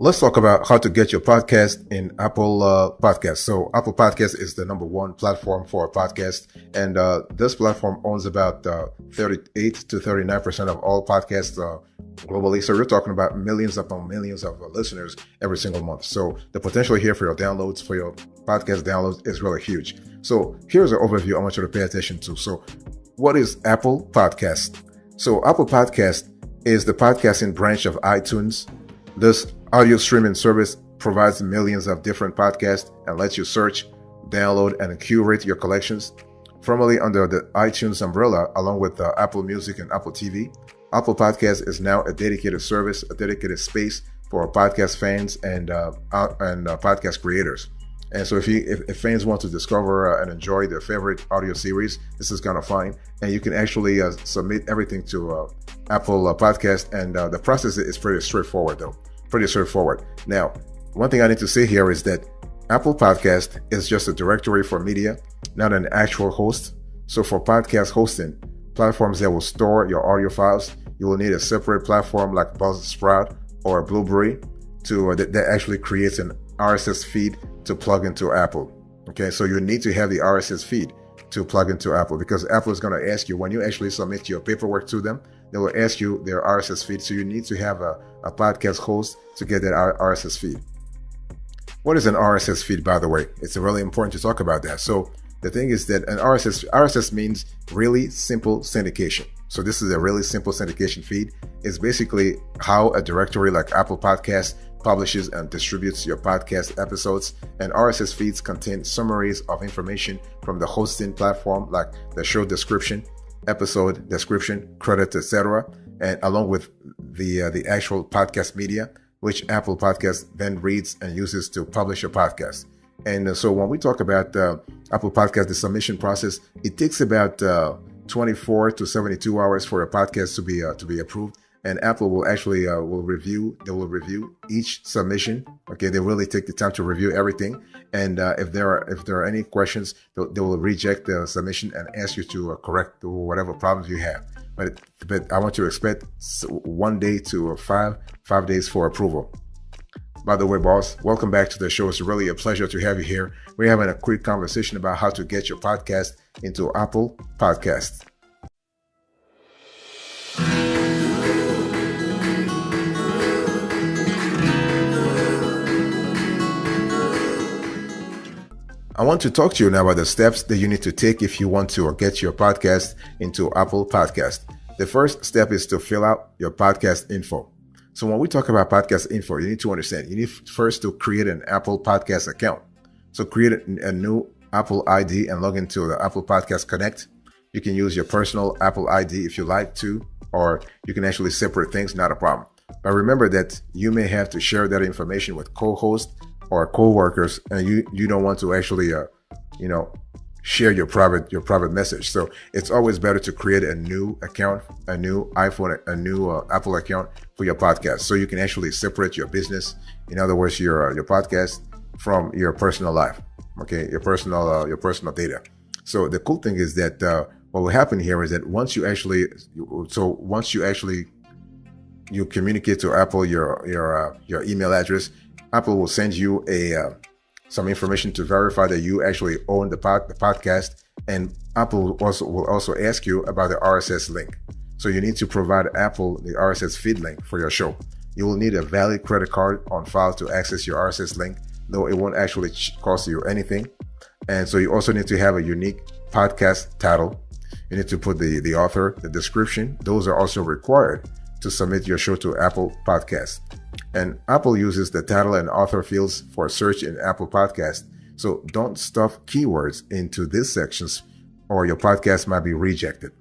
Let's talk about how to get your podcast in Apple Podcast. So Apple Podcast is the number one platform for a podcast. And this platform owns about 38 to 39% of all podcasts globally. So you're talking about millions upon millions of listeners every single month. So the potential here for your downloads, for your podcast downloads is really huge. So here's an overview I want you to pay attention to. So what is Apple Podcast? So Apple Podcast is the podcasting branch of iTunes. This audio streaming service provides millions of different podcasts and lets you search, download, and curate your collections. Formerly under the iTunes umbrella, along with Apple Music and Apple TV, Apple Podcast is now a dedicated service, a dedicated space for podcast fans and podcast creators. And so if fans want to discover and enjoy their favorite audio series, this is kind of fine. And you can actually submit everything to Apple Podcast. And the process is pretty straightforward, though. Pretty straightforward. Now, one thing I need to say here is that Apple Podcast is just a directory for media, not an actual host. So for podcast hosting, platforms that will store your audio files, you will need a separate platform like Buzzsprout or Blueberry that actually creates an RSS feed to plug into Apple. Okay, so you need to have the RSS feed to plug into Apple, because Apple is going to ask you when you actually submit your paperwork to them, they will ask you their RSS feed. So you need to have a podcast host to get that RSS feed. What is an RSS feed, by the way? It's really important to talk about that. So the thing is that an RSS means really simple syndication. So this is a really simple syndication feed. It's basically how a directory like Apple Podcasts publishes and distributes your podcast episodes. And RSS feeds contain summaries of information from the hosting platform, like the show description, episode description, credits, etc., and along with the actual podcast media, which Apple Podcasts then reads and uses to publish your podcast. And so when we talk about Apple Podcast, the submission process, it takes about 24 to 72 hours for a podcast to be approved. And Apple will actually will review each submission. Okay, they really take the time to review everything. And if there are any questions, they will reject the submission and ask you to correct whatever problems you have. But I want you to expect 1 day to 5 days for approval. By the way, boss, welcome back to the show. It's really a pleasure to have you here. We're having a quick conversation about how to get your podcast into Apple Podcasts. I want to talk to you now about the steps that you need to take if you want to get your podcast into Apple Podcast. The first step is to fill out your podcast info. So when we talk about podcast info, you need to understand, you need first to create an Apple Podcast account. So create a new Apple ID and log into the Apple Podcast Connect. You can use your personal Apple ID if you like to, or you can actually separate things, not a problem. But remember that you may have to share that information with co-hosts or co-workers, and you don't want to actually share your private message. So it's always better to create a new account, a new iPhone, a new Apple account for your podcast, so you can actually separate your business, in other words, your podcast from your personal life. Okay, your personal data. So the cool thing is that what will happen here is that once you communicate to Apple your email address, Apple will send you some information to verify that you actually own the podcast, and Apple will also ask you about the RSS link. So you need to provide Apple the RSS feed link for your show. You will need a valid credit card on file to access your RSS link, though it won't actually cost you anything. And so you also need to have a unique podcast title. You need to put the author, the description. Those are also required to submit your show to Apple Podcasts. And Apple uses the title and author fields for search in Apple Podcasts. So don't stuff keywords into these sections or your podcast might be rejected.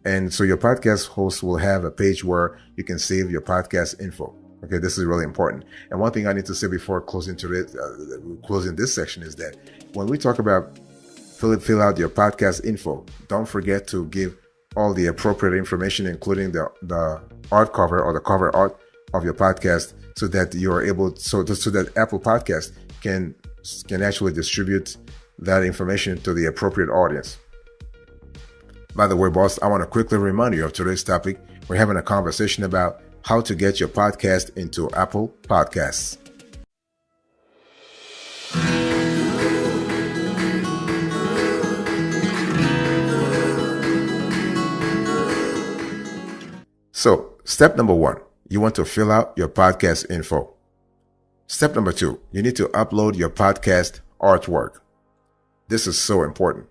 And so your podcast host will have a page where you can save your podcast info. Okay, this is really important. And one thing I need to say before closing this section is that when we talk about fill out your podcast info, don't forget to give all the appropriate information, including the art cover or the cover art of your podcast, so that you are able so that Apple Podcast can actually distribute that information to the appropriate audience. By the way, boss, I want to quickly remind you of today's topic. We're having a conversation about how to get your podcast into Apple Podcasts. So, step number 1, you want to fill out your podcast info. Step number 2, you need to upload your podcast artwork. This is so important.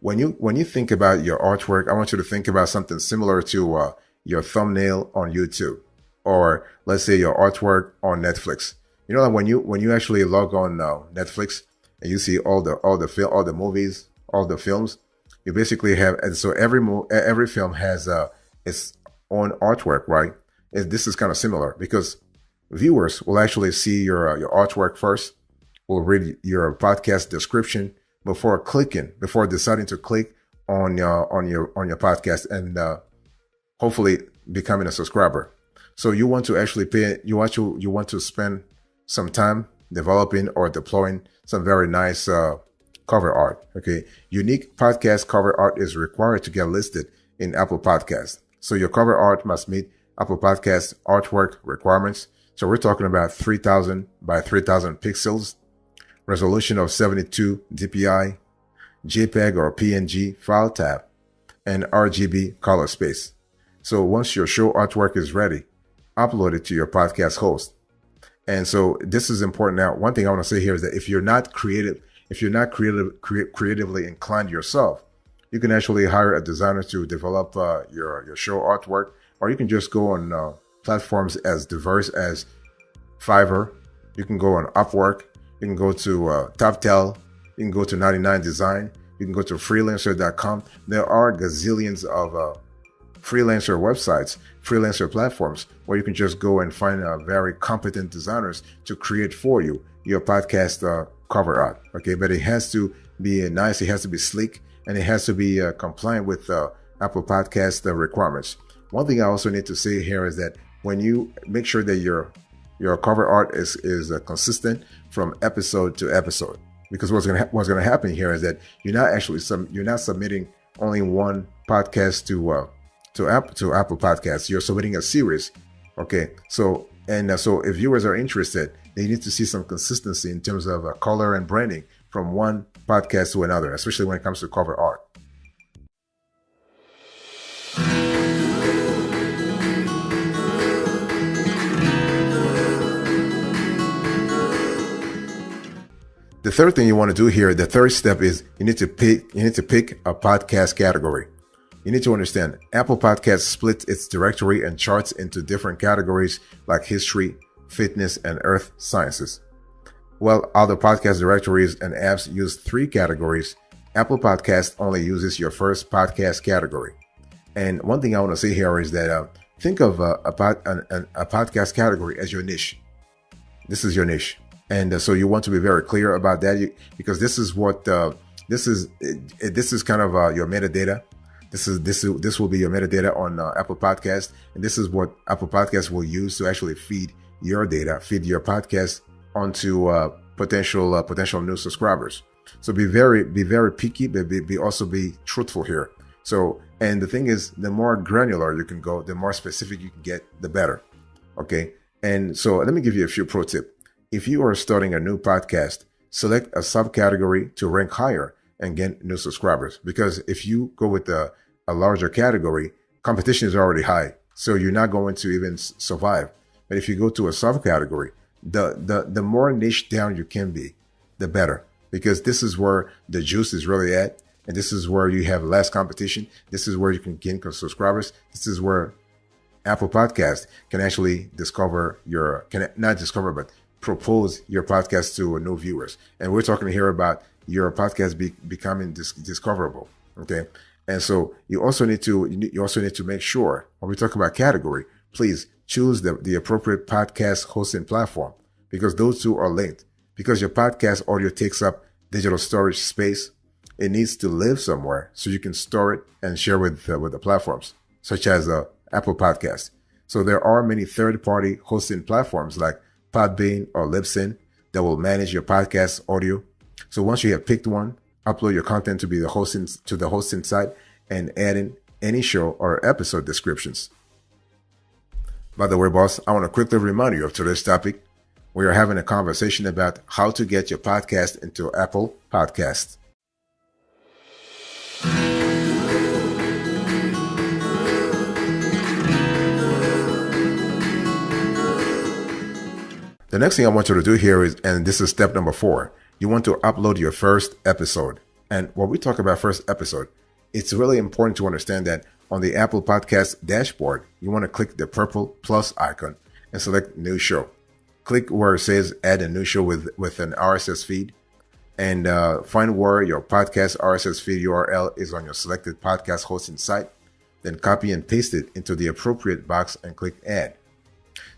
When you think about your artwork, I want you to think about something similar to your thumbnail on YouTube, or let's say your artwork on Netflix. You know, when you actually log on Netflix and you see all the movies, all the films, you basically have, and so every film has its own artwork, right? This is kind of similar because viewers will actually see your artwork first, will read your podcast description before deciding to click on your podcast and hopefully becoming a subscriber. So you want to actually you want to spend some time developing or deploying some very nice cover art. Okay, unique podcast cover art is required to get listed in Apple Podcasts. So your cover art must meet Apple Podcasts artwork requirements. So we're talking about 3000 by 3000 pixels, resolution of 72 dpi, JPEG or PNG file type, and RGB color space. So once your show artwork is ready, upload it to your podcast host. And so this is important. Now, one thing I want to say here is that if you're not creatively inclined yourself, you can actually hire a designer to develop your show artwork, or you can just go on platforms as diverse as Fiverr. You can go on Upwork. You can go to TopTal. You can go to 99 Design. You can go to freelancer.com. There are gazillions of freelancer websites, freelancer platforms where you can just go and find very competent designers to create for you your podcast cover art. Okay, but it has to be nice. It has to be sleek, and it has to be compliant with Apple Podcast requirements. One thing I also need to say here is that when you make sure that your cover art is consistent from episode to episode, because what's going to happen here is that you're not submitting only one podcast to Apple Podcasts. You're submitting a series. Okay, so if viewers are interested, they need to see some consistency in terms of color and branding from one podcast to another, especially when it comes to cover art. The third thing you want to do here, the third step is you need to pick a podcast category. You need to understand Apple Podcasts splits its directory and charts into different categories like history, fitness, and earth sciences. While other podcast directories and apps use 3 categories, Apple Podcasts only uses your first podcast category. And one thing I want to say here is that think of a podcast category as your niche. This is your niche. And so you want to be very clear about that because this is what this is kind of your metadata. This will be your metadata on Apple Podcasts, and this is what Apple Podcasts will use to actually feed your data, feed your podcast onto potential new subscribers. So be very picky, but also be truthful here. So, and the thing is, the more granular you can go, the more specific you can get, the better. Okay, and so let me give you a few pro tips. If you are starting a new podcast, select a subcategory to rank higher and get new subscribers. Because if you go with a larger category, competition is already high, so you're not going to even survive. But if you go to a subcategory, the more niche down you can be, the better. Because this is where the juice is really at, and this is where you have less competition. This is where you can gain subscribers. This is where Apple Podcast can actually propose your podcast to new viewers. And we're talking here about your podcast becoming discoverable. Okay. And so you also need to make sure when we talk about category, please choose the appropriate podcast hosting platform, because those two are linked. Because your podcast audio takes up digital storage space, it needs to live somewhere so you can store it and share with the platforms, such as Apple Podcast. So there are many third-party hosting platforms like Podbean or Libsyn that will manage your podcast audio. So once you have picked one, upload your content to the hosting site and add in any show or episode descriptions. By the way, boss, I want to quickly remind you of today's topic. We are having a conversation about how to get your podcast into Apple Podcasts. The next thing I want you to do here is, and this is step number 4, you want to upload your first episode. And when we talk about first episode, it's really important to understand that on the Apple Podcast dashboard, you want to click the purple plus icon and select New Show. Click where it says Add a New Show with an RSS feed, and find where your podcast RSS feed URL is on your selected podcast hosting site. Then copy and paste it into the appropriate box and click Add.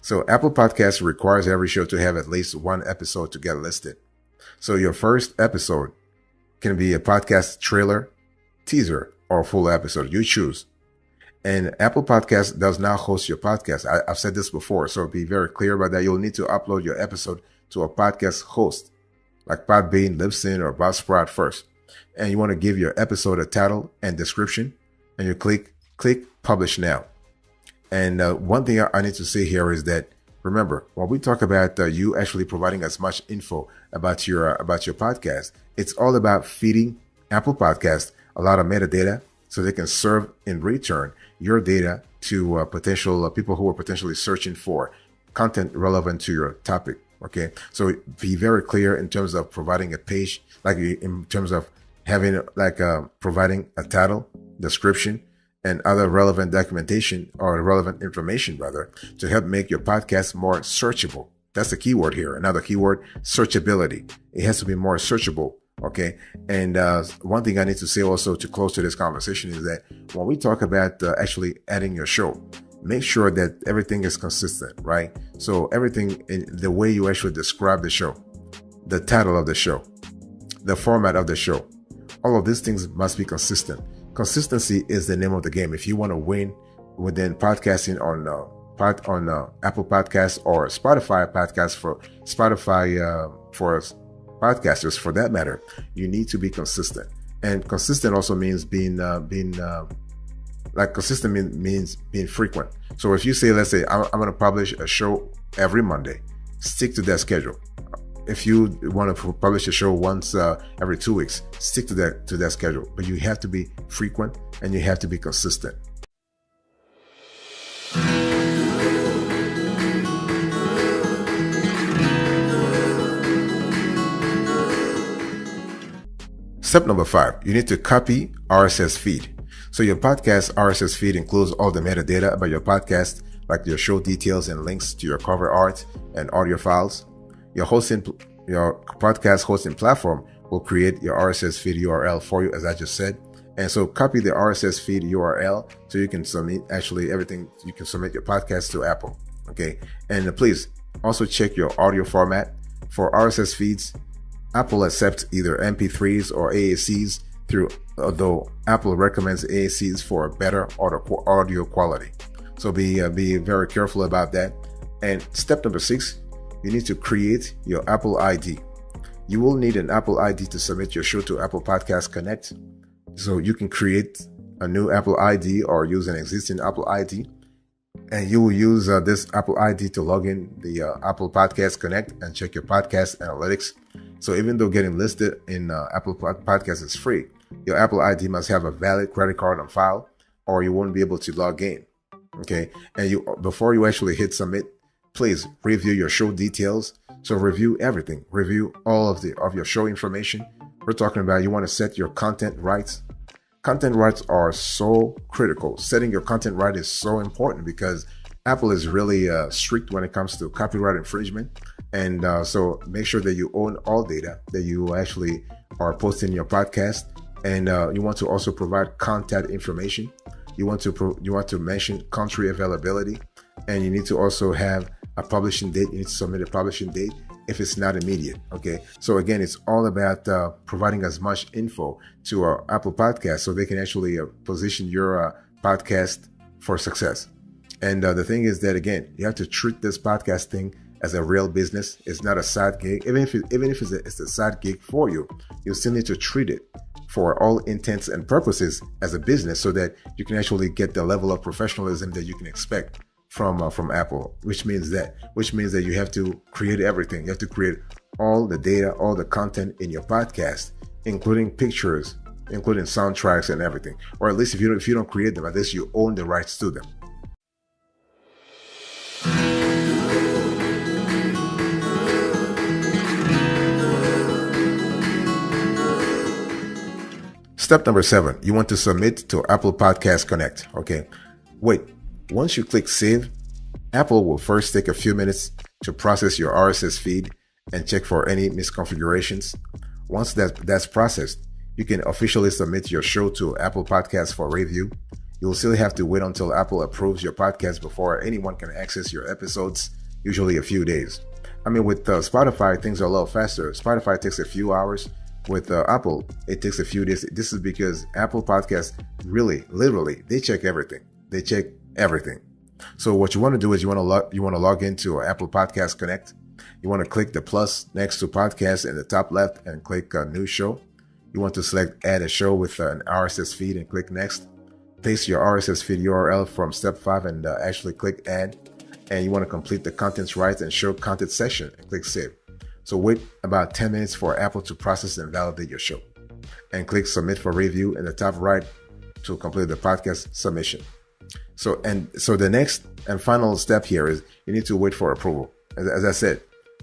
So Apple Podcasts requires every show to have at least one episode to get listed. So your first episode can be a podcast trailer, teaser, or full episode. You choose. And Apple Podcasts does not host your podcast. I've said this before, so be very clear about that. You'll need to upload your episode to a podcast host like Podbean, Libsyn, or Buzzsprout first. And you want to give your episode a title and description, and you click Publish Now. And one thing I need to say here is that, remember, when we talk about you actually providing as much info about your podcast, it's all about feeding Apple Podcasts a lot of metadata so they can serve in return your data to potential people who are potentially searching for content relevant to your topic. Okay, so be very clear in terms of providing a page, like in terms of having providing a title, description, and other relevant documentation or relevant information rather, to help make your podcast more searchable. That's the keyword here. Another keyword, searchability. It has to be more searchable. Okay. And one thing I need to say also to close to this conversation is that when we talk about actually adding your show, make sure that everything is consistent, right? So everything in the way you actually describe the show, the title of the show, the format of the show, all of these things must be consistent. Consistency is the name of the game. If you want to win within podcasting on Apple Podcasts or Spotify podcasts for podcasters for that matter, you need to be consistent. And consistent also means being frequent. So if you say, let's say, I'm going to publish a show every Monday, stick to that schedule. If you want to publish a show once every 2 weeks, stick to that schedule. But you have to be frequent and you have to be consistent. Step number 5, you need to copy RSS feed. So your podcast RSS feed includes all the metadata about your podcast, like your show details and links to your cover art and audio files. Your podcast hosting platform will create your RSS feed URL for you, as I just said. And so copy the RSS feed URL so you can submit everything. You can submit your podcast to Apple. Okay. And please also check your audio format. For RSS feeds, Apple accepts either MP3s or AACs although Apple recommends AACs for better audio quality. So be very careful about that. And step number 6, you need to create your Apple ID. You will need an Apple ID to submit your show to Apple Podcast Connect. So you can create a new Apple ID or use an existing Apple ID. And you will use this Apple ID to log in the Apple Podcast Connect and check your podcast analytics. So even though getting listed in Apple Podcasts is free, your Apple ID must have a valid credit card on file or you won't be able to log in. Okay. And before you actually hit submit, please review your show details. So review everything. Review all of your show information. We're talking about you want to set your content rights. Content rights are so critical. Setting your content right is so important because Apple is really strict when it comes to copyright infringement. And so make sure that you own all data that you actually are posting your podcast. And you want to also provide contact information. You want to mention country availability. And you need to also have a publishing date. You need to submit a publishing date if it's not immediate. Okay. So again, it's all about providing as much info to our Apple Podcast so they can actually position your podcast for success. And the thing is that, again, you have to treat this podcast thing as a real business. It's not a side gig. Even if it's a side gig for you, you still need to treat it for all intents and purposes as a business so that you can actually get the level of professionalism that you can expect from Apple, which means that you have to create everything. You have to create all the data, all the content in your podcast, including pictures, including soundtracks and everything. Or at least if you don't create them, at least you own the rights to them. Step number 7, you want to submit to Apple Podcast Connect. Okay, wait, once you click save, Apple will first take a few minutes to process your RSS feed and check for any misconfigurations. Once that's processed, you can officially submit your show to Apple Podcasts for review. You'll still have to wait until Apple approves your podcast before anyone can access your episodes, usually a few days. I mean, with Spotify, things are a little faster. Spotify takes a few hours. With Apple, it takes a few days. This is because Apple Podcasts literally, they check everything. They check everything. So what you want to do is you want to log into Apple Podcast Connect. You want to click the plus next to podcast in the top left and click new show. You want to select add a show with an RSS feed and click next. Paste your RSS feed URL from step 5 and actually click add. And you want to complete the contents rights and show content section and click save. So wait about 10 minutes for Apple to process and validate your show. And click submit for review in the top right to complete the podcast submission. So the next and final step here is you need to wait for approval. As I said,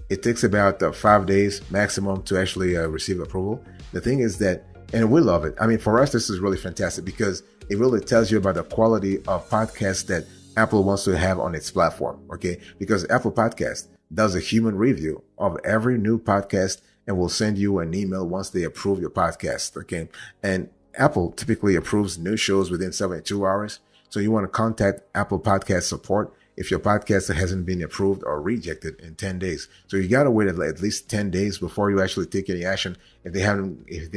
it takes about 5 days maximum to actually receive approval. The thing is that, and we love it. I mean, for us, this is really fantastic because it really tells you about the quality of podcasts that Apple wants to have on its platform. Okay, because Apple Podcast does a human review of every new podcast and will send you an email once they approve your podcast. Okay. And Apple typically approves new shows within 72 hours. So you want to contact Apple Podcast support if your podcast hasn't been approved or rejected in 10 days. So you got to wait at least 10 days before you actually take any action if they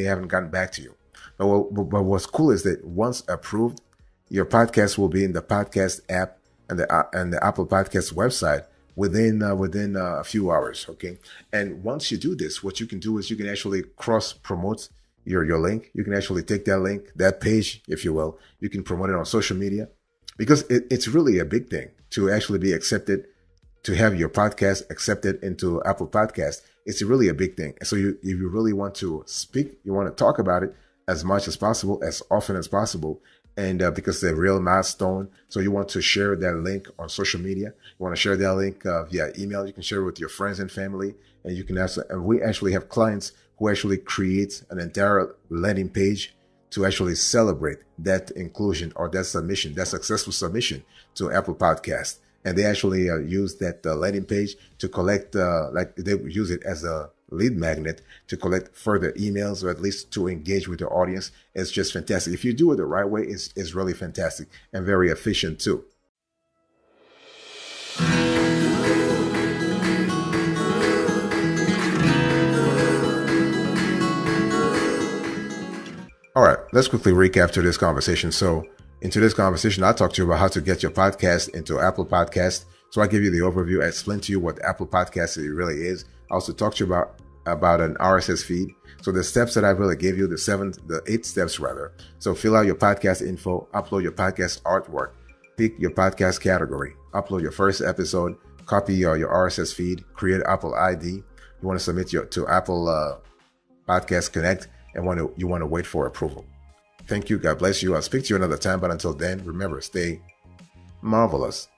haven't gotten back to you. But what's cool is that once approved, your podcast will be in the podcast app and the Apple Podcast website within a few hours. Okay. And once you do this, what you can do is you can actually cross promote your link. You can actually take that link, that page, if you will, you can promote it on social media because it's really a big thing to actually be accepted, to have your podcast accepted into Apple Podcast. It's really a big thing. And so if you really want to speak, you want to talk about it as much as possible, as often as possible. And because it's a real milestone, so you want to share that link on social media. You want to share that link via email. You can share it with your friends and family, and you can also. And we actually have clients who actually create an entire landing page to actually celebrate that inclusion or that submission, that successful submission to Apple Podcast. And they actually use that landing page to collect, like they use it as a lead magnet to collect further emails or at least to engage with your audience. It's just fantastic. If you do it the right way, it's really fantastic and very efficient too. All right, let's quickly recap to this conversation. So in today's conversation, I talked to you about how to get your podcast into Apple Podcast. So I give you the overview. I explain to you what Apple Podcast really is. I also talked to you about an RSS feed. So the steps that I really gave you, the 8 steps rather. So fill out your podcast info, upload your podcast artwork, pick your podcast category, upload your first episode, copy your RSS feed, create Apple ID. You want to submit to Apple Podcast Connect, and you want to wait for approval. Thank you. God bless you. I'll speak to you another time. But until then, remember, stay marvelous.